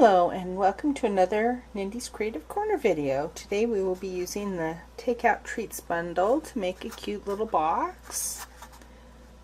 Hello and welcome to another Nindy's Creative Corner video. Today we will be using the Takeout Treats bundle to make a cute little box.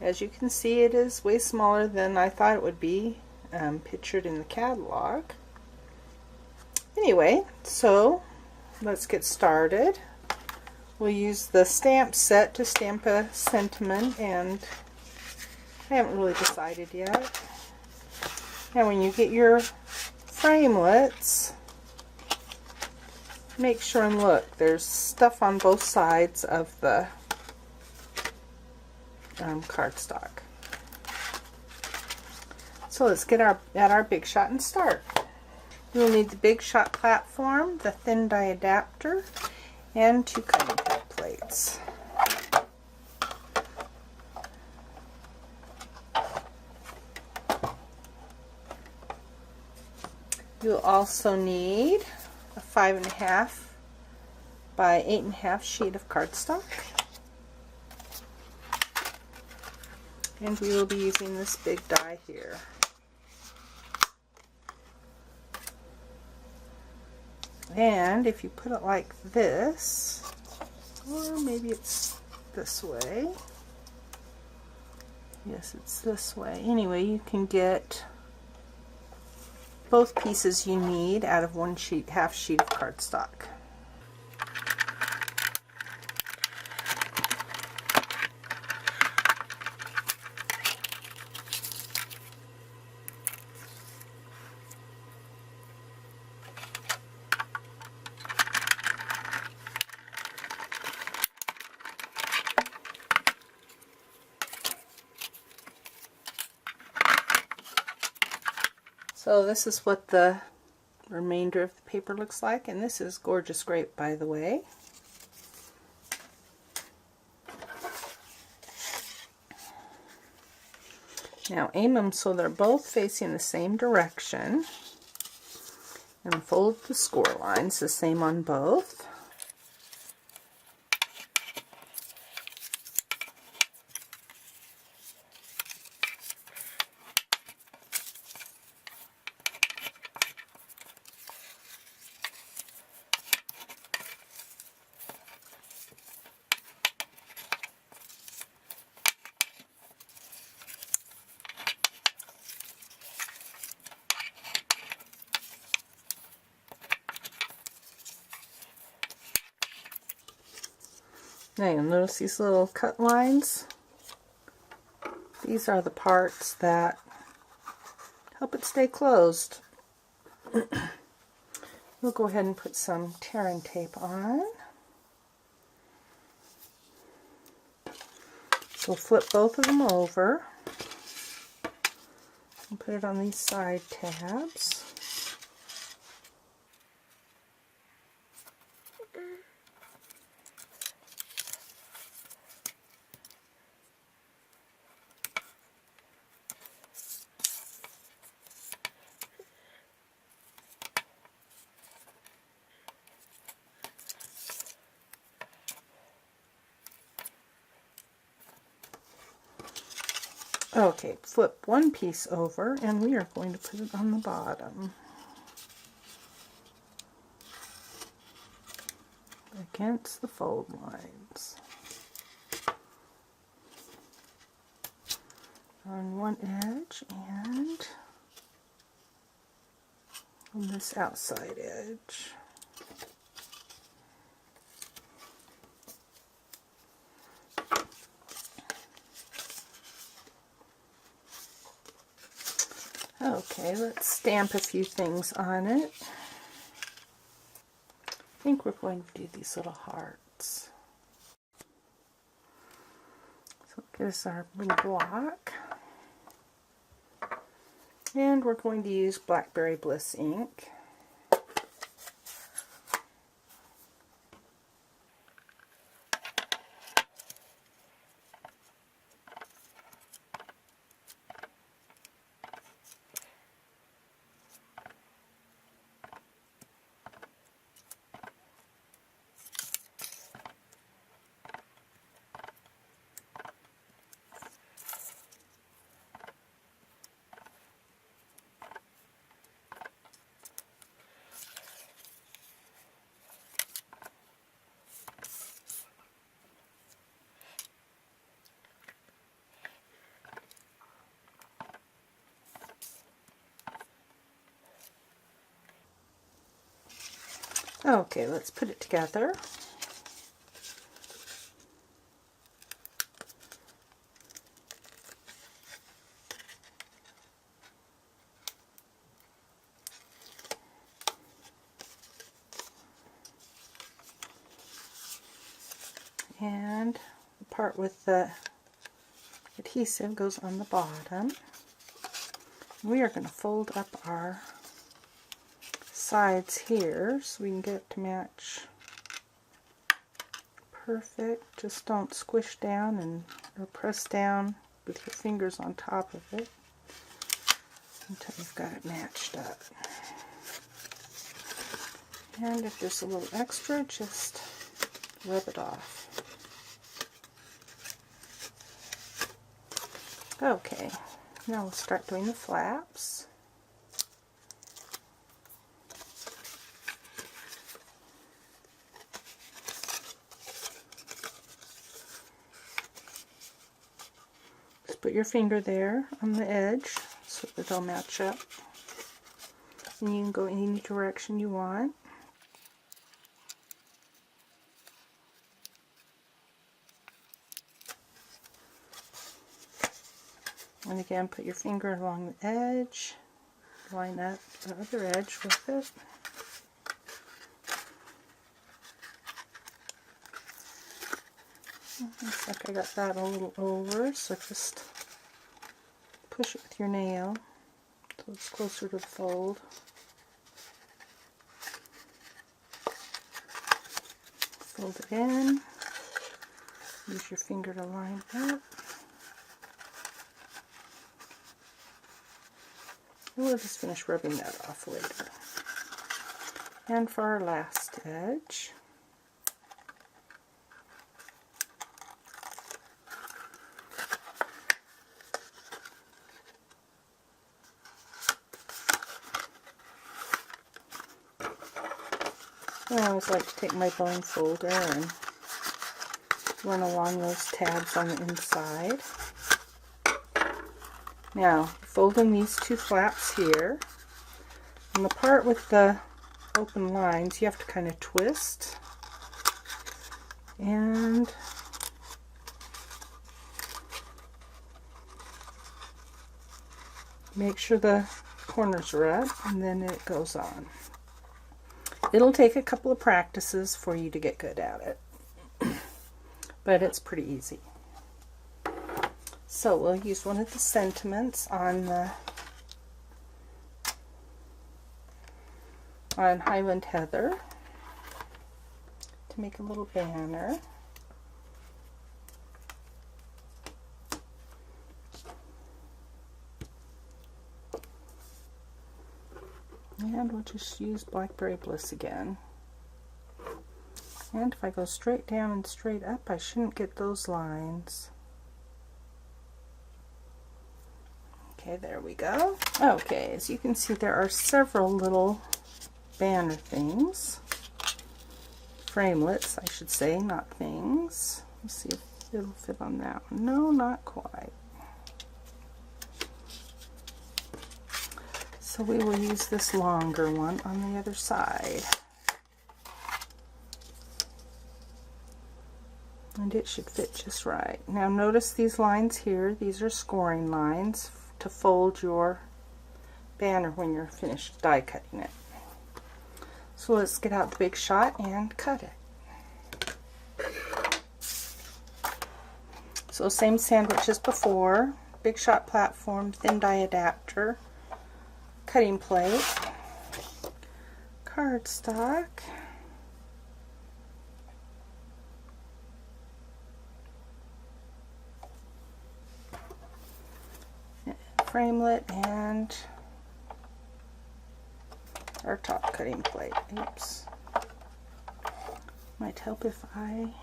As you can see, it is way smaller than I thought it would be pictured in the catalog. Anyway, so let's get started. We'll use the stamp set to stamp a sentiment, and I haven't really decided yet. Now when you get your framelits, make sure and look, there's stuff on both sides of the cardstock. So let's get our Big Shot and start. You'll need the Big Shot platform, the thin die adapter, and 2 cutting pad plates. You'll also need a 5.5 by 8.5 sheet of cardstock, and we will be using this big die here. And if you put it like this, or maybe it's this way, yes, it's this way. Anyway, you can get both pieces you need out of one sheet, half sheet of cardstock. So this is what the remainder of the paper looks like, and this is gorgeous grape, by the way. Now aim them so they're both facing the same direction, and fold the score lines the same on both. Now you'll notice these little cut lines. These are the parts that help it stay closed. We'll go ahead and put some tear-in tape on. So flip both of them over and put it on these side tabs. Okay, flip one piece over and we are going to put it on the bottom against the fold lines on one edge and on this outside edge. Okay, let's stamp a few things on it. I think we're going to do these little hearts. So get us our little block. And we're going to use Blackberry Bliss ink. Okay, let's put it together. And the part with the adhesive goes on the bottom. We are going to fold up our sides here so we can get it to match perfect. Just don't squish down or press down with your fingers on top of it until you've got it matched up. And if there's a little extra, just rub it off. Okay, now we'll start doing the flaps. Just put your finger there on the edge so that they'll match up. And you can go any direction you want. And again, put your finger along the edge, line up the other edge with it. Looks like I got that a little over, so just push it with your nail so it's closer to the fold. Fold it in, use your finger to line up. We'll just finish rubbing that off later. And for our last edge, I always like to take my bone folder and run along those tabs on the inside. Now, folding these two flaps here, and the part with the open lines, you have to kind of twist and make sure the corners are up, and then it goes on. It'll take a couple of practices for you to get good at it, but it's pretty easy. So we'll use one of the sentiments on Highland Heather to make a little banner. And we'll just use Blackberry Bliss again. And if I go straight down and straight up, I shouldn't get those lines. Okay, there we go. Okay, as you can see, there are several little banner things. Framelets, I should say, not things. Let's see if it'll fit on that one. No, not quite. So we will use this longer one on the other side. And it should fit just right. Now notice these lines here, these are scoring lines to fold your banner when you're finished die cutting it. So let's get out the Big Shot and cut it. So same sandwich as before, Big Shot platform, thin die adapter, cutting plate, cardstock, framelit, and our top cutting plate. Oops. Might help if I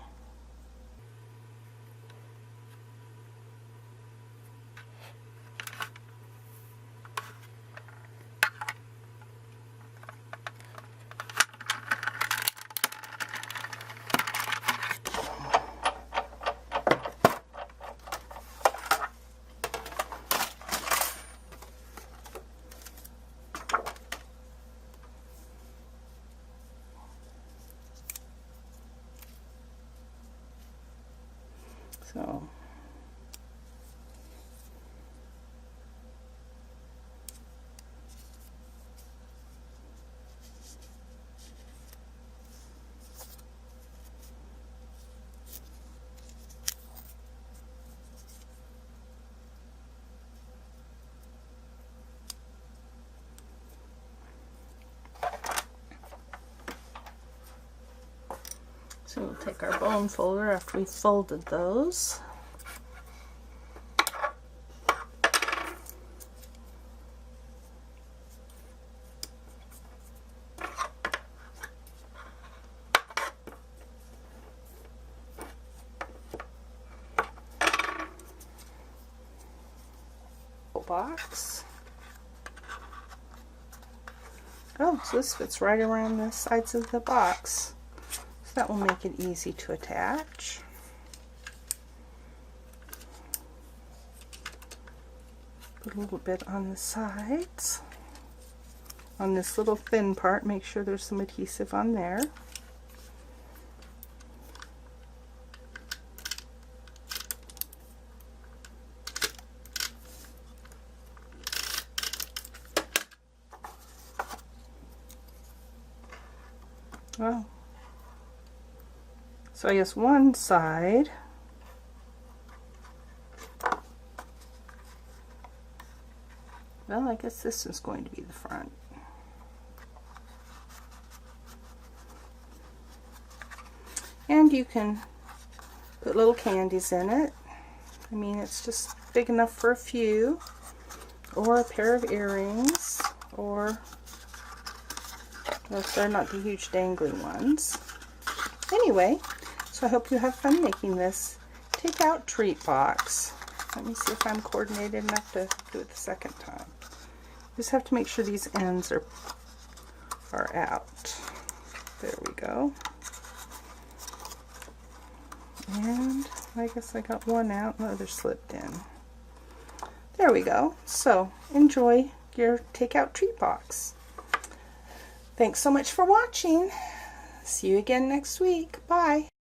So we'll take our bone folder after we folded those. Box. Oh, so this fits right around the sides of the box. So that will make it easy to attach. Put a little bit on the sides. On this little thin part, make sure there's some adhesive on there. Oh. So I guess one side well, I guess this is going to be the front. And you can put little candies in it. I mean, it's just big enough for a few, or a pair of earrings, or those are not the huge dangly ones. Anyway, so I hope you have fun making this Takeout Treat Box. Let me see if I'm coordinated enough to do it the second time. Just have to make sure these ends are out. There we go. And I guess I got one out and the other slipped in. There we go. So enjoy your Takeout Treat Box. Thanks so much for watching. See you again next week. Bye.